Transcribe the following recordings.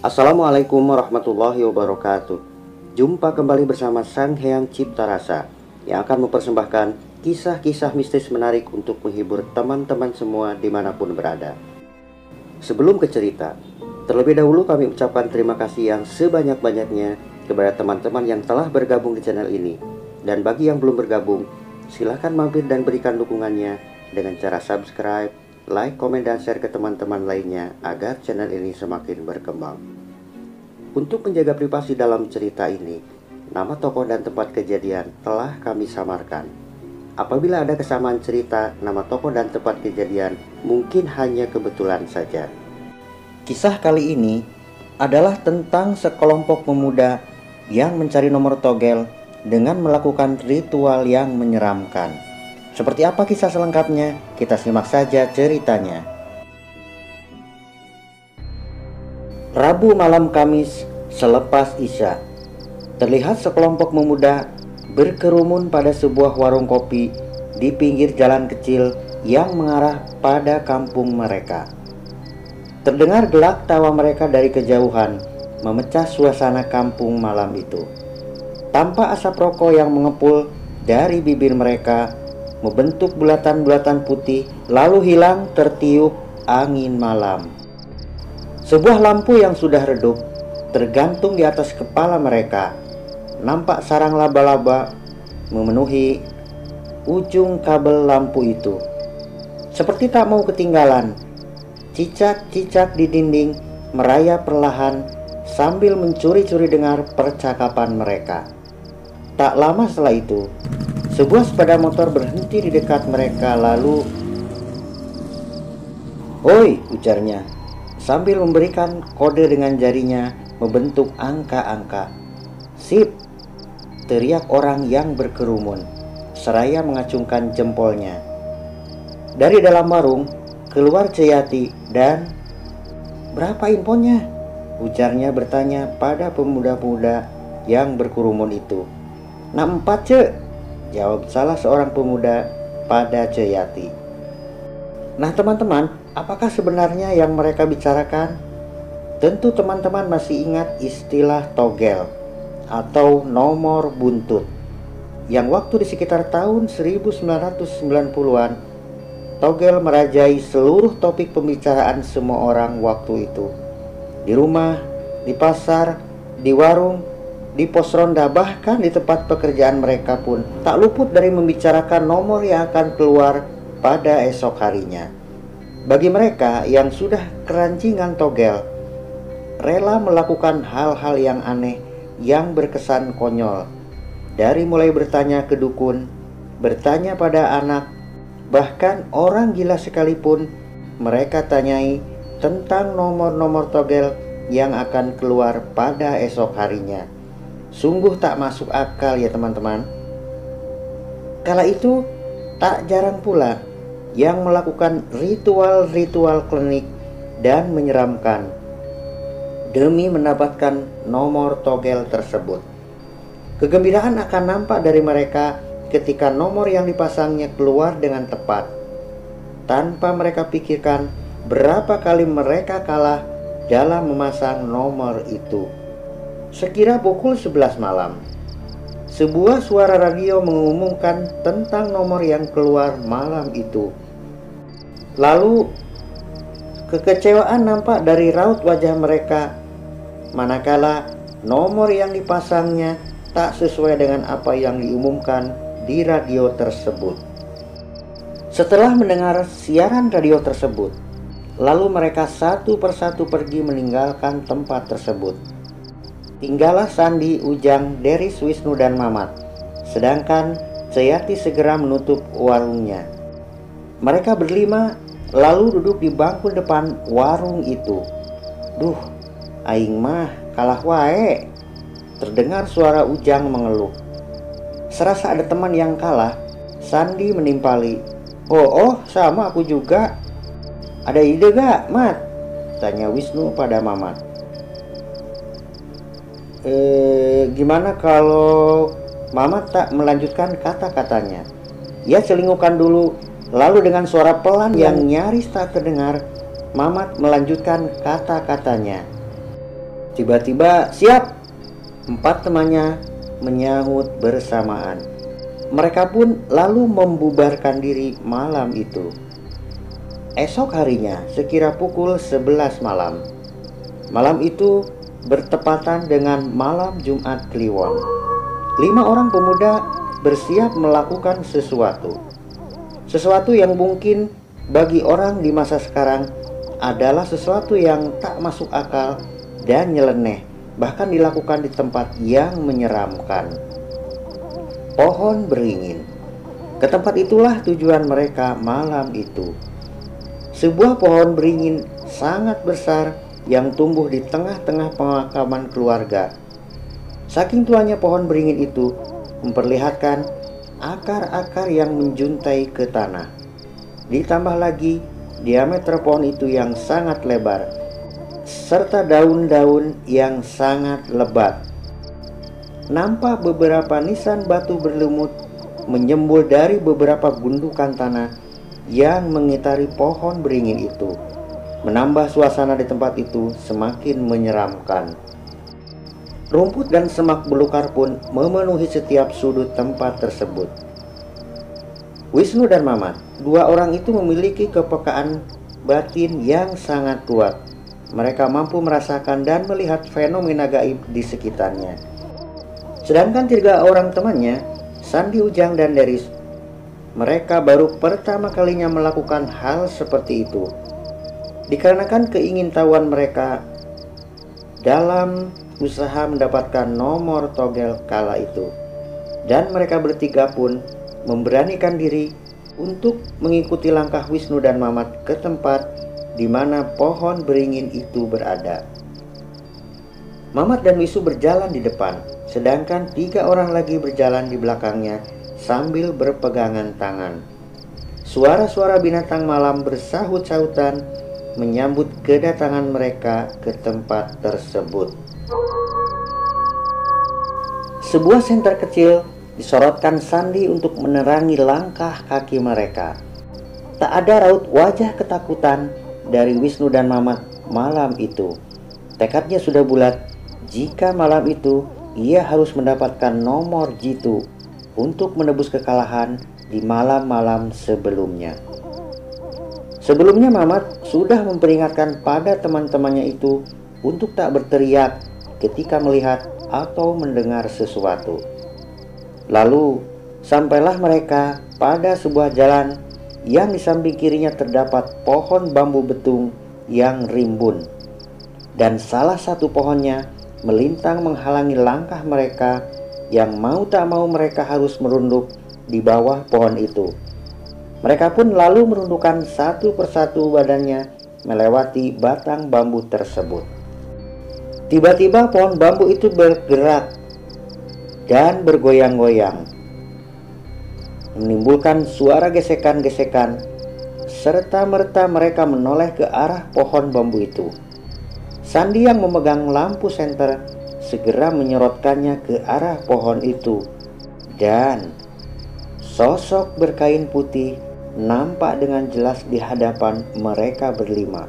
Assalamualaikum warahmatullahi wabarakatuh. Jumpa kembali bersama Sang Hyang Cipta Rasa yang akan mempersembahkan kisah-kisah mistis menarik untuk menghibur teman-teman semua dimanapun berada. Sebelum ke cerita, terlebih dahulu kami ucapkan terima kasih yang sebanyak-banyaknya kepada teman-teman yang telah bergabung di channel ini. Dan bagi yang belum bergabung, silahkan mampir dan berikan dukungannya dengan cara subscribe, like, komen, dan share ke teman-teman lainnya agar channel ini semakin berkembang. Untuk menjaga privasi dalam cerita ini, nama tokoh dan tempat kejadian telah kami samarkan. Apabila ada kesamaan cerita, nama tokoh dan tempat kejadian mungkin hanya kebetulan saja. Kisah kali ini adalah tentang sekelompok pemuda yang mencari nomor togel dengan melakukan ritual yang menyeramkan. Seperti apa kisah selengkapnya? Kita simak saja ceritanya. Rabu malam Kamis selepas Isya, terlihat sekelompok pemuda berkerumun pada sebuah warung kopi di pinggir jalan kecil yang mengarah pada kampung mereka. Terdengar gelak tawa mereka dari kejauhan, memecah suasana kampung malam itu. Tanpa asap rokok yang mengepul dari bibir mereka, membentuk bulatan-bulatan putih, lalu hilang tertiup angin malam. Sebuah lampu yang sudah redup tergantung di atas kepala mereka. Nampak sarang laba-laba memenuhi ujung kabel lampu itu. Seperti tak mau ketinggalan, cicak-cicak di dinding merayap perlahan sambil mencuri-curi dengar percakapan mereka. Tak lama setelah itu, sebuah sepeda motor berhenti di dekat mereka, lalu "Oi," ujarnya sambil memberikan kode dengan jarinya membentuk angka-angka. "Sip," teriak orang yang berkerumun seraya mengacungkan jempolnya. Dari dalam warung keluar Ceyati dan "Berapa infonya?" ujarnya bertanya pada pemuda-pemuda yang berkerumun itu. "4, Cek," jawab salah seorang pemuda pada Ceyati. Nah teman-teman, apakah sebenarnya yang mereka bicarakan? Tentu teman-teman masih ingat istilah togel atau nomor buntut, yang waktu di sekitar tahun 1990-an, togel merajai seluruh topik pembicaraan semua orang waktu itu. Di rumah, di pasar, di warung, di pos ronda, bahkan di tempat pekerjaan mereka pun tak luput dari membicarakan nomor yang akan keluar pada esok harinya. Bagi mereka yang sudah keranjingan togel, rela melakukan hal-hal yang aneh yang berkesan konyol. Dari mulai bertanya ke dukun, bertanya pada anak, bahkan orang gila sekalipun mereka tanyai tentang nomor-nomor togel yang akan keluar pada esok harinya. Sungguh tak masuk akal ya teman-teman. Kala itu tak jarang pula yang melakukan ritual-ritual klinik dan menyeramkan demi mendapatkan nomor togel tersebut. Kegembiraan akan nampak dari mereka ketika nomor yang dipasangnya keluar dengan tepat, tanpa mereka pikirkan berapa kali mereka kalah dalam memasang nomor itu. Sekira pukul 11 malam, sebuah suara radio mengumumkan tentang nomor yang keluar malam itu. Lalu kekecewaan nampak dari raut wajah mereka manakala nomor yang dipasangnya tak sesuai dengan apa yang diumumkan di radio tersebut. Setelah mendengar siaran radio tersebut, lalu mereka satu persatu pergi meninggalkan tempat tersebut. Tinggallah Sandi, Ujang, Deris, Wisnu, dan Mamat. Sedangkan Ceyati segera menutup warungnya. Mereka berlima lalu duduk di bangku depan warung itu. "Duh, aing mah kalah wae," terdengar suara Ujang mengeluh. Serasa ada teman yang kalah, Sandi menimpali. Oh, sama aku juga." "Ada ide gak, Mat?" tanya Wisnu pada Mamat. Gimana kalau Mamat tak melanjutkan kata-katanya? Ia celingukkan dulu, lalu dengan suara pelan yang nyaris tak terdengar, Mamat melanjutkan kata-katanya. Tiba-tiba, "Siap!" Empat temannya menyahut bersamaan. Mereka pun lalu membubarkan diri malam itu. Esok harinya, sekira pukul 11 malam. Malam itu bertepatan dengan malam Jumat Kliwon. 5 orang pemuda bersiap melakukan sesuatu. Sesuatu yang mungkin bagi orang di masa sekarang adalah sesuatu yang tak masuk akal dan nyeleneh, bahkan dilakukan di tempat yang menyeramkan. Pohon beringin. Ke tempat itulah tujuan mereka malam itu. Sebuah pohon beringin sangat besar yang tumbuh di tengah-tengah pemakaman keluarga. Saking tuanya pohon beringin itu memperlihatkan akar-akar yang menjuntai ke tanah. Ditambah lagi diameter pohon itu yang sangat lebar, serta daun-daun yang sangat lebat. Nampak beberapa nisan batu berlumut menyembul dari beberapa gundukan tanah yang mengitari pohon beringin itu, menambah suasana di tempat itu semakin menyeramkan. Rumput dan semak belukar pun memenuhi setiap sudut tempat tersebut. Wisnu dan Mamat, 2 orang itu memiliki kepekaan batin yang sangat kuat. Mereka mampu merasakan dan melihat fenomena gaib di sekitarnya. Sedangkan 3 orang temannya, Sandi, Ujang, dan Deris, mereka baru pertama kalinya melakukan hal seperti itu. Dikarenakan keingintahuan mereka dalam usaha mendapatkan nomor togel kala itu. Dan mereka bertiga pun memberanikan diri untuk mengikuti langkah Wisnu dan Mamat ke tempat di mana pohon beringin itu berada. Mamat dan Wisnu berjalan di depan, sedangkan 3 orang lagi berjalan di belakangnya sambil berpegangan tangan. Suara-suara binatang malam bersahut-sahutan menyambut kedatangan mereka ke tempat tersebut. Sebuah senter kecil disorotkan Sandi untuk menerangi langkah kaki mereka. Tak ada raut wajah ketakutan dari Wisnu dan Mamat malam itu. Tekadnya sudah bulat, jika malam itu ia harus mendapatkan nomor jitu untuk menebus kekalahan di malam-malam sebelumnya. Sebelumnya Mamat sudah memperingatkan pada teman-temannya itu untuk tak berteriak ketika melihat atau mendengar sesuatu. Lalu sampailah mereka pada sebuah jalan yang di samping kirinya terdapat pohon bambu betung yang rimbun, dan salah satu pohonnya melintang menghalangi langkah mereka yang mau tak mau mereka harus merunduk di bawah pohon itu. Mereka pun lalu merundukkan satu persatu badannya melewati batang bambu tersebut. Tiba-tiba pohon bambu itu bergerak dan bergoyang-goyang, menimbulkan suara gesekan-gesekan, serta-merta mereka menoleh ke arah pohon bambu itu. Sandi yang memegang lampu senter segera menyorotkannya ke arah pohon itu, dan sosok berkain putih nampak dengan jelas di hadapan mereka berlima.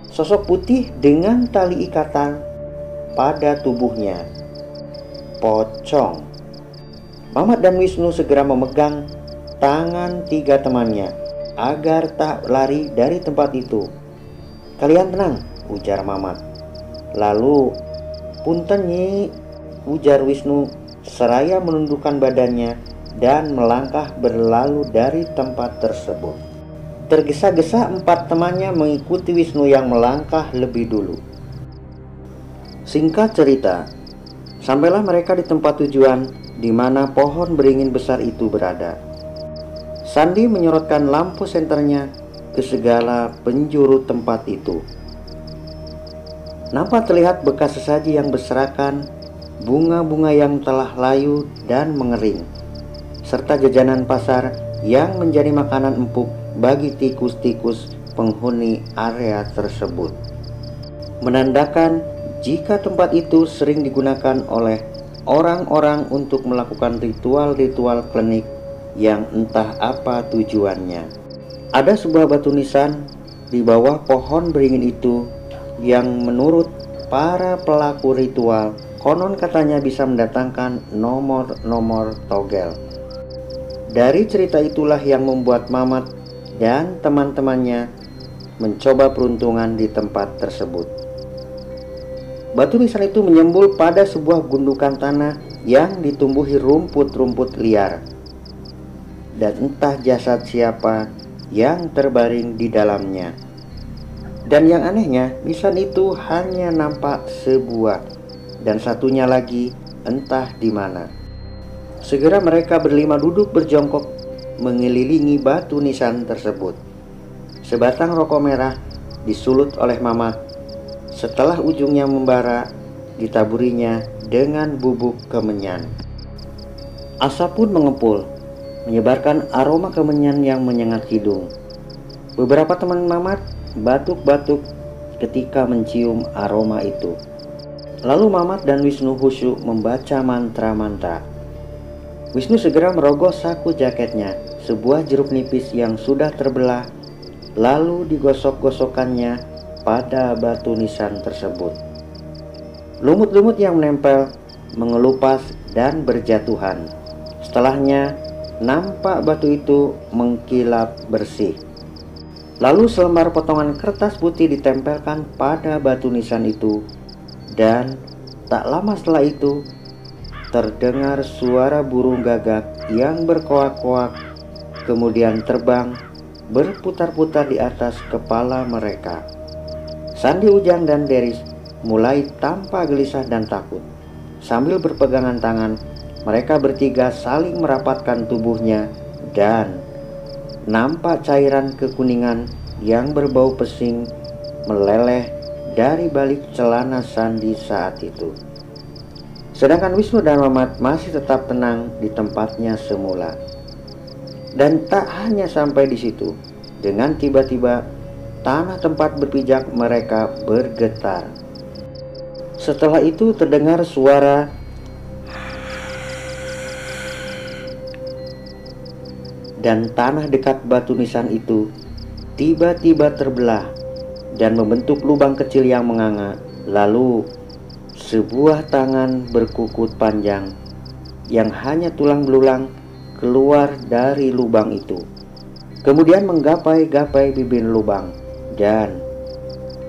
Sosok putih dengan tali ikatan pada tubuhnya. Pocong. Mamat dan Wisnu segera memegang tangan 3 temannya agar tak lari dari tempat itu. "Kalian tenang," ujar Mamat. Lalu, "Punten Nyi," ujar Wisnu seraya menundukkan badannya dan melangkah berlalu dari tempat tersebut. Tergesa-gesa 4 temannya mengikuti Wisnu yang melangkah lebih dulu. Singkat cerita, sampailah mereka di tempat tujuan di mana pohon beringin besar itu berada. Sandi menyorotkan lampu senternya ke segala penjuru tempat itu. Nampak terlihat bekas sesaji yang berserakan, bunga-bunga yang telah layu dan mengering, serta jajanan pasar yang menjadi makanan empuk bagi tikus-tikus penghuni area tersebut, menandakan jika tempat itu sering digunakan oleh orang-orang untuk melakukan ritual-ritual klinik yang entah apa tujuannya. Ada sebuah batu nisan di bawah pohon beringin itu yang menurut para pelaku ritual konon katanya bisa mendatangkan nomor-nomor togel. Dari cerita itulah yang membuat Mamat dan teman-temannya mencoba peruntungan di tempat tersebut. Batu nisan itu menyembul pada sebuah gundukan tanah yang ditumbuhi rumput-rumput liar. Dan entah jasad siapa yang terbaring di dalamnya. Dan yang anehnya, nisan itu hanya nampak sebuah, dan satunya lagi entah di mana. Segera mereka berlima duduk berjongkok mengelilingi batu nisan tersebut. Sebatang rokok merah disulut oleh Mamat. Setelah ujungnya membara, ditaburinya dengan bubuk kemenyan. Asap pun mengepul, menyebarkan aroma kemenyan yang menyengat hidung. Beberapa teman Mamat batuk-batuk ketika mencium aroma itu. Lalu Mamat dan Wisnu khusyuk membaca mantra-mantra. Wisnu segera merogoh saku jaketnya, sebuah jeruk nipis yang sudah terbelah, lalu digosok-gosokkannya pada batu nisan tersebut. Lumut-lumut yang menempel mengelupas dan berjatuhan. Setelahnya, nampak batu itu mengkilap bersih. Lalu selembar potongan kertas putih ditempelkan pada batu nisan itu, dan tak lama setelah itu terdengar suara burung gagak yang berkoak-koak, kemudian terbang berputar-putar di atas kepala mereka. Sandi, Ujang, dan Deris mulai tampak gelisah dan takut. Sambil berpegangan tangan, mereka bertiga saling merapatkan tubuhnya dan nampak cairan kekuningan yang berbau pesing meleleh dari balik celana Sandi saat itu. Sedangkan Wisnu dan Mamat masih tetap tenang di tempatnya semula. Dan tak hanya sampai di situ, dengan tiba-tiba tanah tempat berpijak mereka bergetar. Setelah itu terdengar suara dan tanah dekat batu nisan itu tiba-tiba terbelah dan membentuk lubang kecil yang menganga. Lalu sebuah tangan berkukut panjang yang hanya tulang belulang keluar dari lubang itu, kemudian menggapai-gapai bibir lubang, dan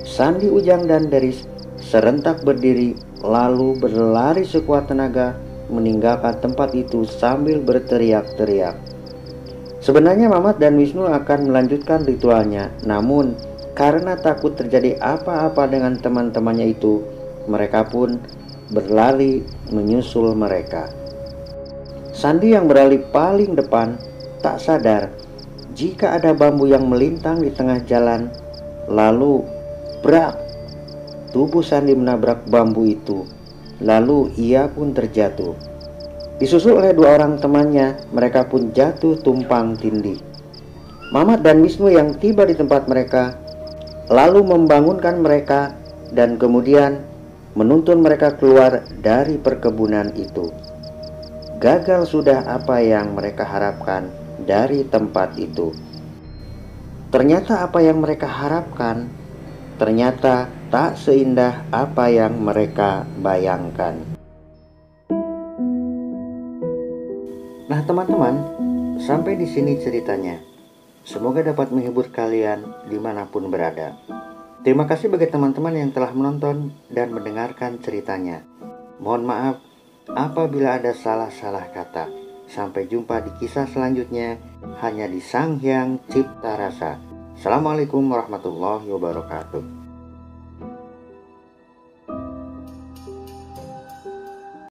Sandi, Ujang, dan Deris serentak berdiri lalu berlari sekuat tenaga meninggalkan tempat itu sambil berteriak-teriak. Sebenarnya Mamat dan Wisnu akan melanjutkan ritualnya, namun karena takut terjadi apa-apa dengan teman-temannya itu, mereka pun berlari menyusul mereka. Sandi yang berlari paling depan tak sadar jika ada bambu yang melintang di tengah jalan. Lalu brak, tubuh Sandi menabrak bambu itu, lalu ia pun terjatuh. Disusul oleh dua orang temannya, mereka pun jatuh tumpang tindih. Mamat dan Wisnu yang tiba di tempat mereka lalu membangunkan mereka dan kemudian menuntun mereka keluar dari perkebunan itu. Gagal sudah apa yang mereka harapkan dari tempat itu. Ternyata apa yang mereka harapkan ternyata tak seindah apa yang mereka bayangkan. Nah teman-teman, sampai di sini ceritanya. Semoga dapat menghibur kalian dimanapun berada. Terima kasih bagi teman-teman yang telah menonton dan mendengarkan ceritanya. Mohon maaf apabila ada salah-salah kata. Sampai jumpa di kisah selanjutnya hanya di Sang Hyang Cipta Rasa. Assalamualaikum warahmatullahi wabarakatuh.